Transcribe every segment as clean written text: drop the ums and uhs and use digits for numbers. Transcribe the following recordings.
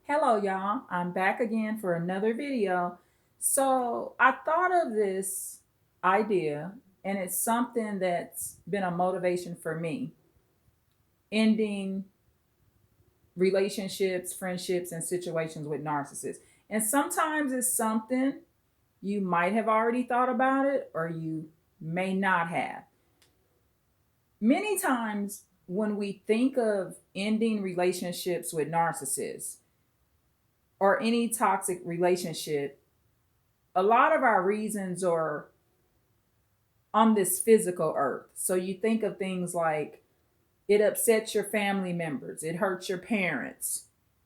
Hello, y'all. I'm back again for another video. So, I thought of this idea, and it's something that's been a motivation for me ending relationships, friendships, and situations with narcissists. And sometimes it's something you might have already thought about it, or you may not have. Many times, when we think of ending relationships with narcissists or any toxic relationship, a lot of our reasons are on this physical earth. So you think of things like it upsets your family members, it hurts your parents,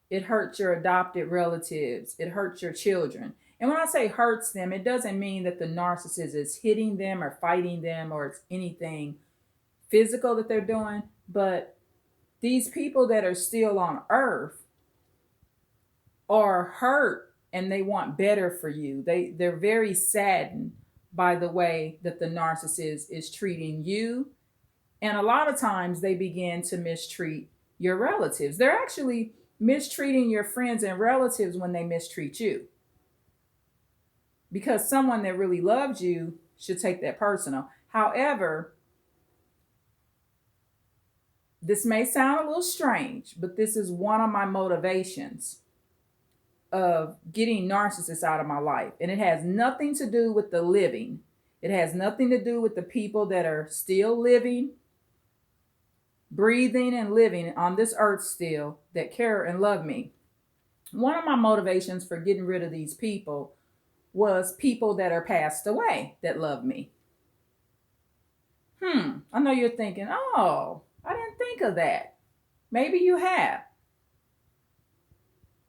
it hurts your adopted relatives, it hurts your children. And when I say hurts them, it doesn't mean that the narcissist is hitting them or fighting them or it's anything physical that they're doing, but these people that are still on earth are hurt and they want better for you. They're very saddened by the way that the narcissist is treating you. And a lot of times they begin to mistreat your relatives. They're actually mistreating your friends and relatives when they mistreat you. Because someone that really loves you should take that personal. However, this may sound a little strange, but this is one of my motivations of getting narcissists out of my life. And it has nothing to do with the living. It has nothing to do with the people that are still living, breathing, and living on this earth still that care and love me. One of my motivations for getting rid of these people was people that are passed away that love me. I know you're thinking, oh, I didn't think of that. Maybe you have.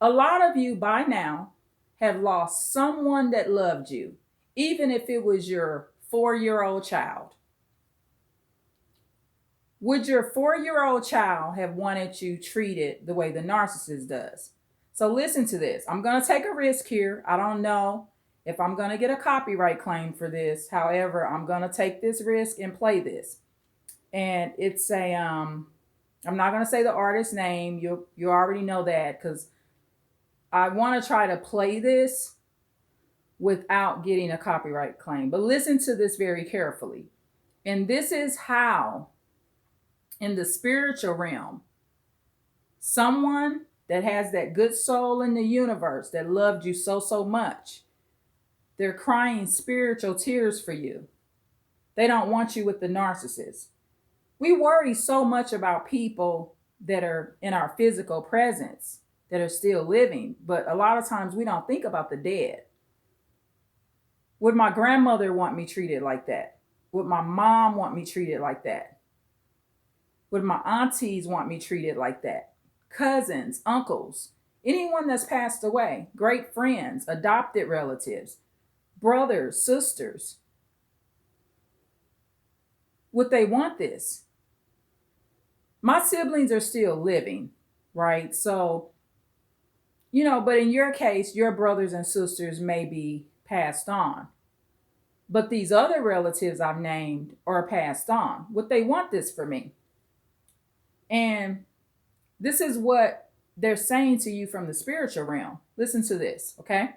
A lot of you by now have lost someone that loved you, even if it was your 4-year-old child. Would your 4-year-old child have wanted you treated the way the narcissist does? So listen to this. I'm going to take a risk here. I don't know if I'm going to get a copyright claim for this. However, I'm going to take this risk and play this. And it's I'm not going to say the artist's name. You already know that because I want to try to play this without getting a copyright claim. But listen to this very carefully. And this is how, in the spiritual realm, someone that has that good soul in the universe that loved you so much, they're crying spiritual tears for you. They don't want you with the narcissist. We worry so much about people that are in our physical presence that are still living, but a lot of times we don't think about the dead. Would my grandmother want me treated like that? Would my mom want me treated like that? Would my aunties want me treated like that? Cousins, uncles, anyone that's passed away, great friends, adopted relatives, brothers, sisters. Would they want this? My siblings are still living, right? So, but in your case, your brothers and sisters may be passed on. But these other relatives I've named are passed on. Would they want this for me? And this is what they're saying to you from the spiritual realm. Listen to this, okay?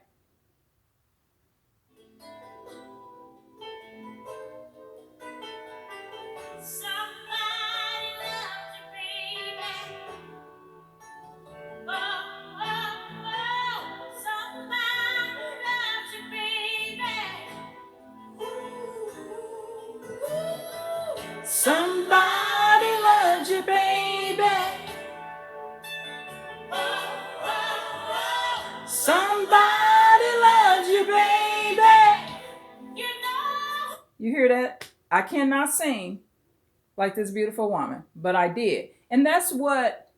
Somebody loves you, baby. Somebody loves you, baby. You hear that? I cannot sing like this beautiful woman, but I did. And that's what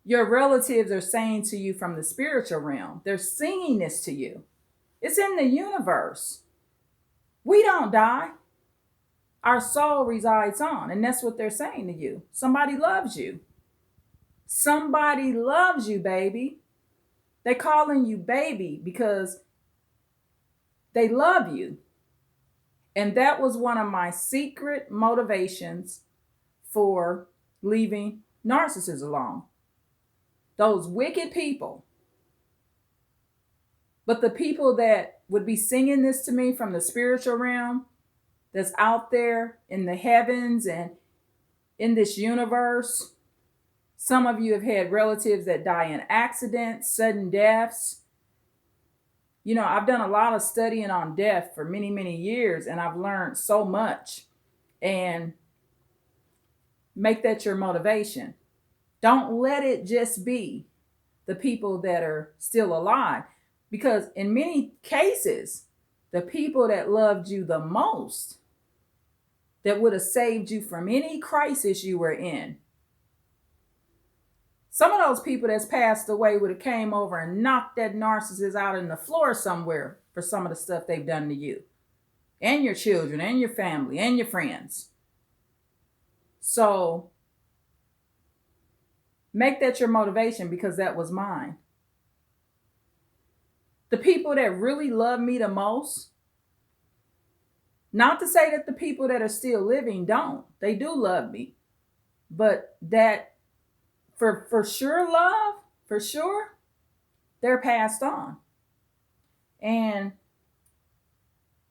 your relatives are saying to you from the spiritual realm. They're singing this to you. It's in the universe. We don't die. Our soul resides on. And that's what they're saying to you. Somebody loves you. Somebody loves you, baby. They're calling you baby because they love you. And that was one of my secret motivations for leaving narcissists alone. Those wicked people But the people that would be singing this to me from the spiritual realm, that's out there in the heavens and in this universe, some of you have had relatives that die in accidents, sudden deaths. You know, I've done a lot of studying on death for many, many years, and I've learned so much. And make that your motivation. Don't let it just be the people that are still alive, because in many cases, the people that loved you the most, that would have saved you from any crisis you were in, some of those people that's passed away would have came over and knocked that narcissist out on the floor somewhere for some of the stuff they've done to you and your children and your family and your friends. So make that your motivation, because that was mine. The people that really love me the most, not to say that the people that are still living don't, they do love me, but that for sure love, for sure, they're passed on. And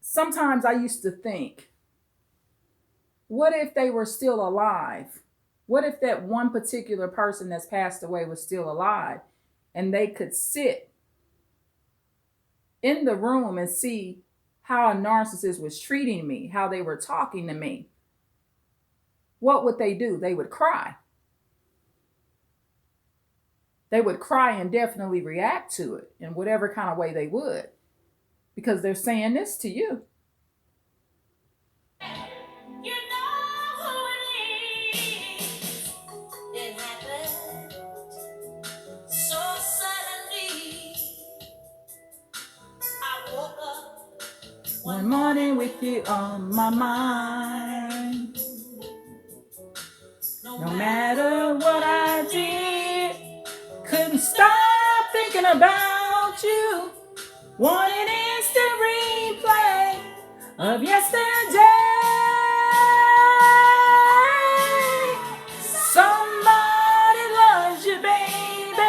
sometimes I used to think, what if they were still alive? What if that one particular person that's passed away was still alive and they could sit in the room and see how a narcissist was treating me, how they were talking to me? What would they do? They would cry. They would cry and definitely react to it in whatever kind of way they would, because they're saying this to you. You know who it is. It happened so suddenly. I woke up one morning with you on my mind. No matter what I did, couldn't stop thinking about you. Want an instant replay of yesterday. Somebody loves you, baby.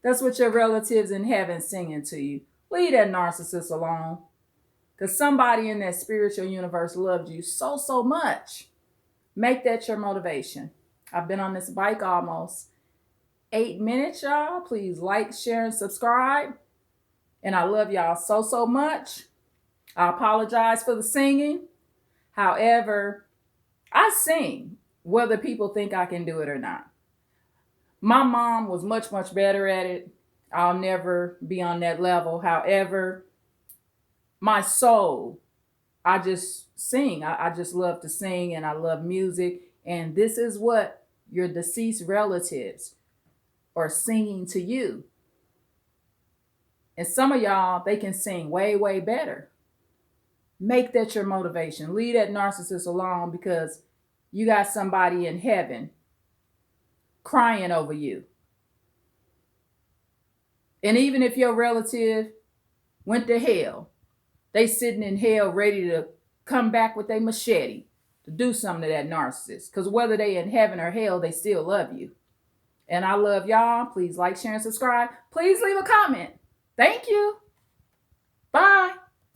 That's what your relatives in heaven singing to you. Leave that narcissist alone, because somebody in that spiritual universe loved you so, so much. Make that your motivation. I've been on this bike almost 8 minutes, y'all. Please like, share, and subscribe. And I love y'all so, so much. I apologize for the singing. However, I sing, whether people think I can do it or not. My mom was much, much better at it. I'll never be on that level. However, my soul, I just sing. I just love to sing, and I love music. And this is what your deceased relatives are singing to you. And some of y'all, they can sing way, way better. Make that your motivation. Leave that narcissist alone, because you got somebody in heaven crying over you. And even if your relative went to hell, they sitting in hell ready to come back with a machete to do something to that narcissist. Because whether they in heaven or hell, they still love you. And I love y'all. Please like, share, and subscribe. Please leave a comment. Thank you. Bye.